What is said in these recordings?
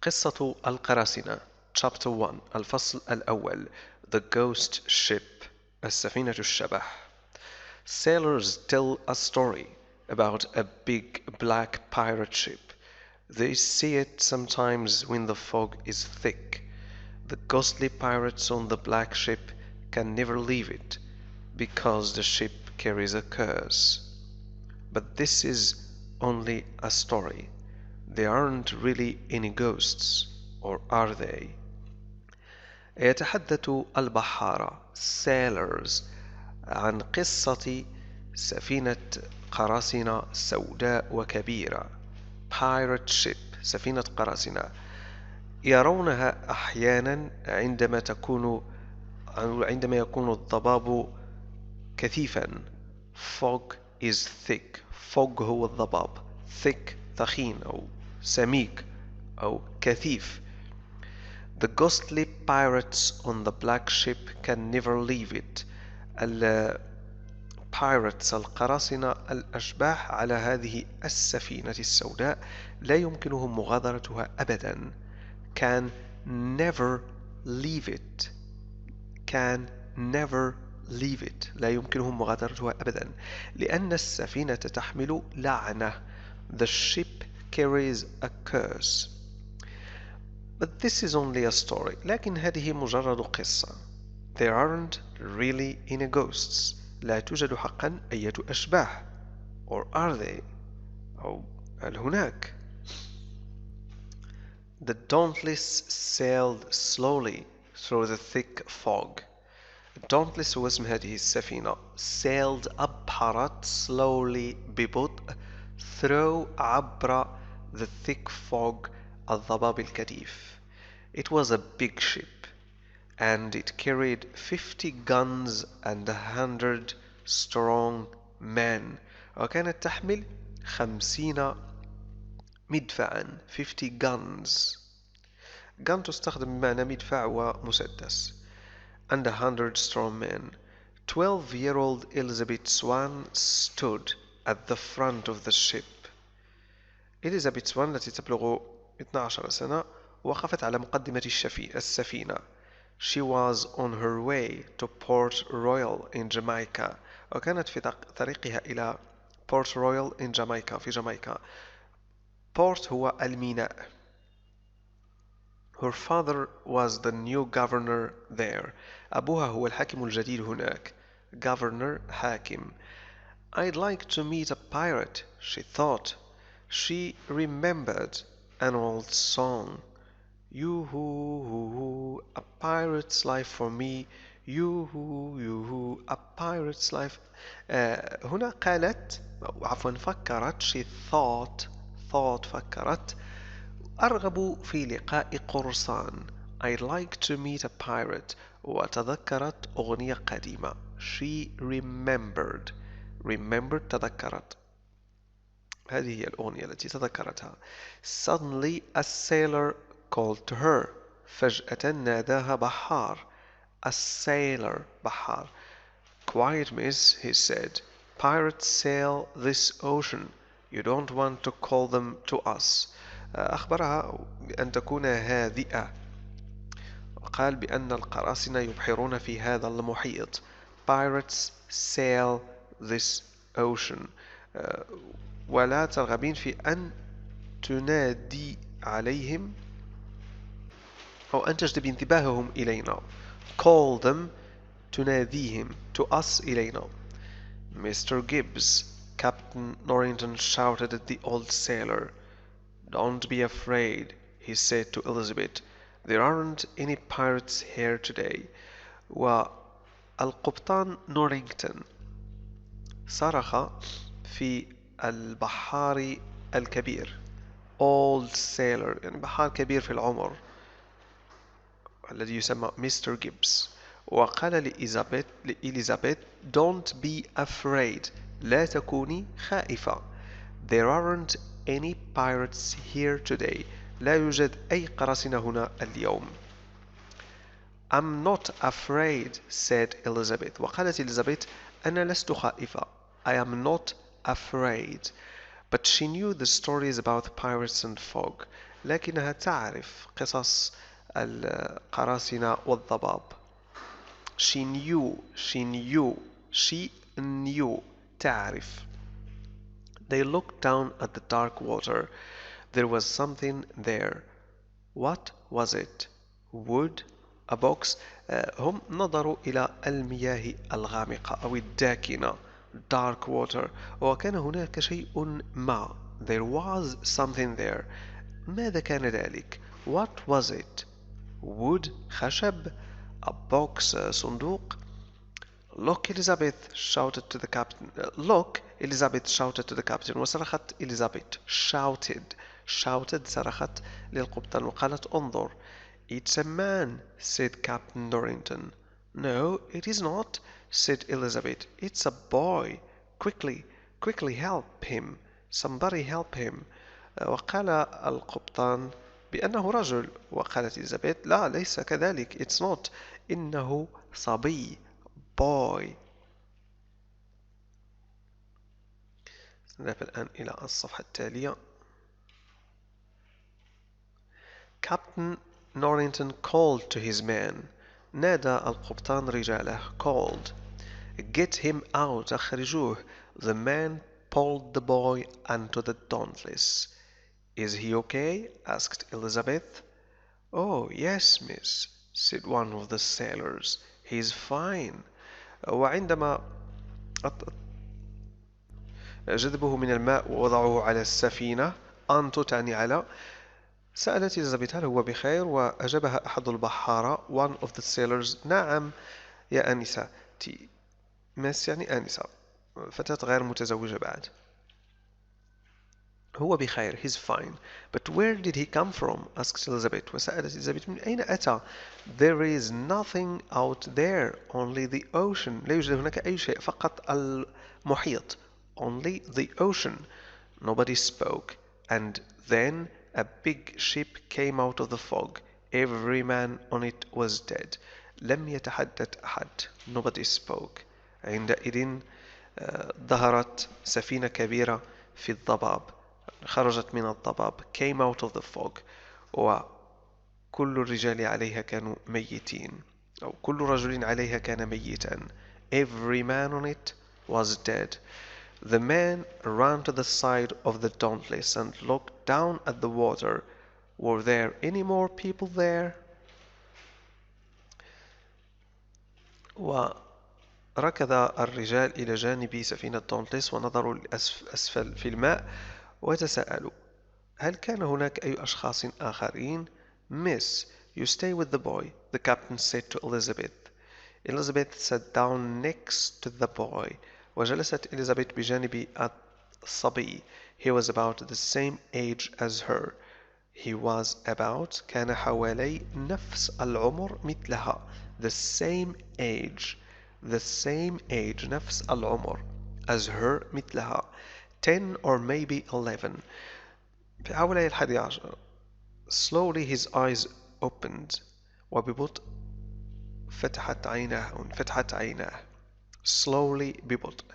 قصة القراصنة Chapter 1 الفصل الأول The Ghost Ship السفينة الشبح. Sailors tell a story about a big black pirate ship. They see it sometimes when the fog is thick. The ghostly pirates on the black ship can never leave it because the ship carries a curse. But this is only a story. There aren't really any ghosts, or are they? يتحدث البحارة sailors عن قصة سفينة قراصنة سوداء وكبيرة pirate ship سفينة قراصنة يرونها أحيانا عندما يكون الضباب كثيفا fog is thick fog هو الضباب thick ثخين أو سميك أو كثيف. The ghostly pirates on the black ship can never leave it. pirates القراصنة الأشباح على هذه السفينة السوداء لا يمكنهم مغادرتها أبدا. Can never leave it. Can never leave it. لا يمكنهم مغادرتها أبدا لأن السفينة تحمل لعنة. The ship carries a curse. But this is only a story. لكن هذه مجرد قصة. There aren't really any ghosts. لا توجد حقا أية أشباح. Or are they? أو هل هناك؟ The Dauntless sailed slowly through the thick fog. Dauntless هو اسم هذه السفينة. Sailed أبحرت slowly ببطء through عبر the thick fog الضباب الكثيف. It was a big ship and it carried 50 guns and 100 strong men. وكانت تحمل 50 مدفعا 50 guns. gun تستخدم بمعنى مدفع ومسدس. and 100 strong men. 12-year-old Elizabeth Swan stood at the front of the ship. إليزابيث سوان التي تبلغ 12 سنة وقفت على مقدمة السفينة. She was on her way to Port Royal in Jamaica. وكانت في طريقها إلى Port Royal in Jamaica في جامايكا. Port هو الميناء. Her father was the new governor there. أبوها هو الحاكم الجديد هناك. Governor حاكم. I'd like to meet a pirate, she thought. She remembered an old song. You-hoo, a pirate's life for me. You-hoo, a pirate's life. هنا قالت عفوا فكرت she thought فكرت أرغب في لقاء قرصان. I'd like to meet a pirate. وتذكرت أغنية قديمة. She remembered تذكرت. هذه هي الأغنية التي تذكرتها. Suddenly a sailor called to her. فجأة ناداها بحار. A sailor بحار. Quiet miss, he said. Pirates sail this ocean. You don't want to call them to us. أخبرها بأن تكون هادئة. وقال بأن القراصنة يبحرون في هذا المحيط. Pirates sail this ocean. ولا ترغبين في أن تنادي عليهم أو أن تجذب انتباههم إلينا. Call them تناديهم to us إلينا. Mr. Gibbs, Captain Norrington shouted at the old sailor. Don't be afraid, he said to Elizabeth. There aren't any pirates here today. والقبطان نورينغتون صرخ في البحار الكبير. Old sailor يعني بحار كبير في العمر الذي يسمى مستر جيبس. وقال لإليزابيث Don't be afraid. لا تكوني خائفة. There aren't any pirates here today. لا يوجد أي قراصنة هنا اليوم. I'm not afraid, said Elizabeth. وقالت إليزابيث أنا لست خائفة. I am not afraid. But she knew the stories about pirates and fog. لكنها تعرف قصص القراصنة والضباب. She knew تعرف. They looked down at the dark water. There was something there. What was it? Wood? A box? هم نظروا إلى المياه الغامقة أو الداكنة. Dark water. وكان هناك شيء ما. There was something there. ماذا كان ذلك؟ What was it? Wood? خشب. A box? صندوق. Look, Elizabeth shouted to the captain. Look, Elizabeth shouted to the captain. وصرخت Elizabeth. Shouted صرخت للقبطان وقالت انظر. It's a man, said Captain Dorrington. No, it is not, said Elizabeth. It's a boy. Quickly help him. Somebody help him. وقال القبطان بأنه رجل. وقالت إليزابيث لا ليس كذلك. It's not. إنه صبي. Boy. نذهب الآن إلى الصفحة التالية. Captain Norrington called to his men. نادى القبطان رجاله. Called. Get him out. أخرجوه. The man pulled the boy onto the Dauntless. Is he okay? Asked Elizabeth. Oh, yes, miss, said one of the sailors. He's fine. وعندما جذبوه من الماء ووضعوه على السفينة أنتو تعني على سألت إليزابيث هل هو بخير وأجابها أحد البحارة one of the sailors نعم يا آنسة مس يعني آنسة فتاة غير متزوجة بعد هو بخير he's fine but where did he come from asked Elizabeth وسألت إليزابيث من أين أتى there is nothing out there only the ocean لا يوجد هناك أي شيء فقط المحيط only the ocean nobody spoke and then a big ship came out of the fog every man on it was dead لم يتحدث أحد nobody spoke عندئذ ظهرت سفينة كبيرة في الضباب خرجت من الضباب came out of the fog وكل الرجال عليها كانوا ميتين أو كل رجل عليها كان ميتا every man on it was dead the man ran to the side of the Dauntless and looked down at the water were there any more people there وركض الرجال إلى جانب سفينة دونتلس ونظروا أسفل في الماء وتساءلوا هل كان هناك أي أشخاص آخرين؟ Miss, you stay with the boy, the captain said to Elizabeth. Elizabeth sat down next to the boy وجلست إليزابيث بجانب الصبي. He was about the same age as her. He was about كان حوالي نفس العمر مثلها. The same age نفس العمر as her مثلها 10 or maybe 11 في حوالي 11 slowly his eyes opened وببطء فتحت عيناه slowly ببطء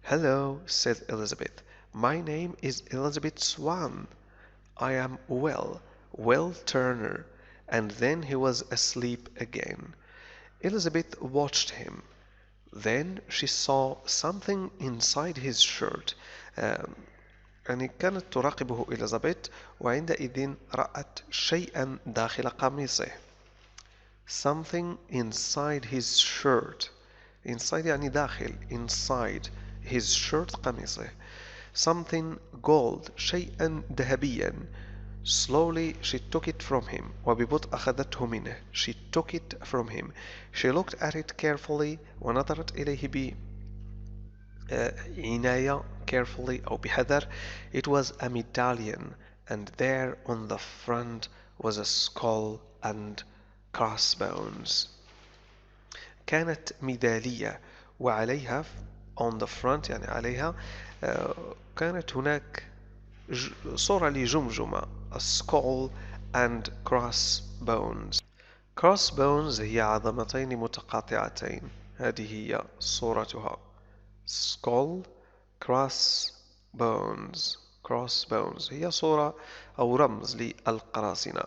hello said Elizabeth my name is Elizabeth Swan I am Will Turner and then he was asleep again Elizabeth watched him. Then she saw something inside his shirt. يعني كانت تراقبه إليزابيث وعندئذ رأت شيئا داخل قميصه. Something inside his shirt. Inside يعني داخل. Inside his shirt قميصه. Something gold. شيئا ذهبيا. Slowly she took it from him وببطء أخذته منه She took it from him She looked at it carefully ونظرت إليه بعناية carefully أو بحذر It was a medallion and there on the front was a skull and crossbones كانت ميدالية وعليها on the front يعني عليها كانت هناك صورة لجمجمة a skull and crossbones crossbones هي عظمتين متقاطعتين هذه هي صورتها skull crossbones crossbones. هي صورة أو رمز للقراصنة.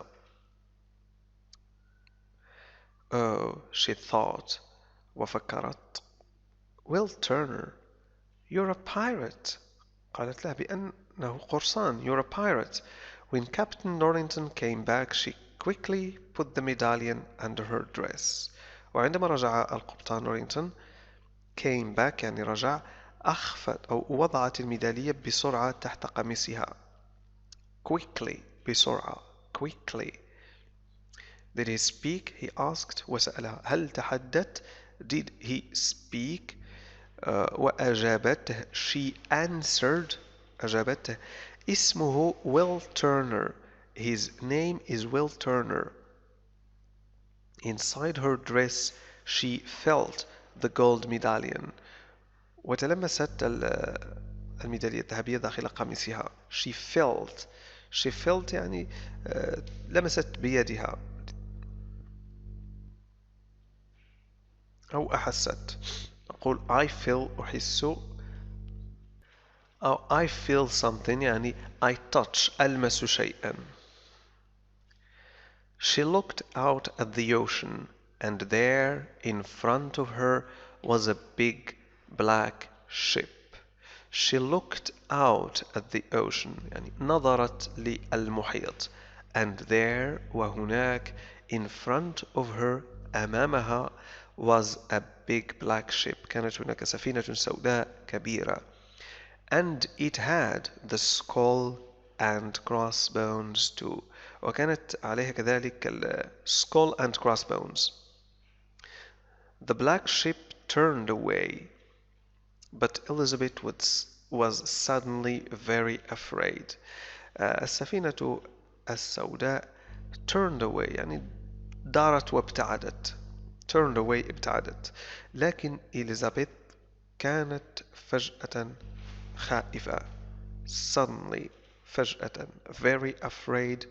Oh, she thought. وفكرت. Will Turner, you're a pirate. قالت له بأنه قرصان. You're a pirate. When Captain Norrington came back, she quickly put the medallion under her dress. وعندما رجع القبطان نورينغتون came back يعني رجع أخفت أو وضعت الميدالية بسرعة تحت قميصها. Quickly بسرعة. Quickly. Did he speak? He asked. وسألها هل تحدث? Did he speak? وأجابته. She answered. أجابته. اسمه Will Turner. His name is Will Turner. Inside her dress she felt the gold medallion. وتلمست الميدالية الذهبية داخل قميصها. She felt. She felt يعني لمست بيدها أو أحست. أقول I feel أحس أو I feel something يعني I touch ألمس شيئا. She looked out at the ocean and there in front of her was a big black ship. She looked out at the ocean يعني نظرت للمحيط and there وهناك in front of her أمامها was a big black ship. كانت هناك سفينة سوداء كبيرة. And it had the skull and crossbones too. وكانت عليها كذلك skull and crossbones. The black ship turned away, but Elizabeth was suddenly very afraid. السفينة السوداء turned away يعني دارت وابتعدت. turned away ابتعدت. لكن إليزابيث كانت فجأة خائفة. Suddenly فجأة very afraid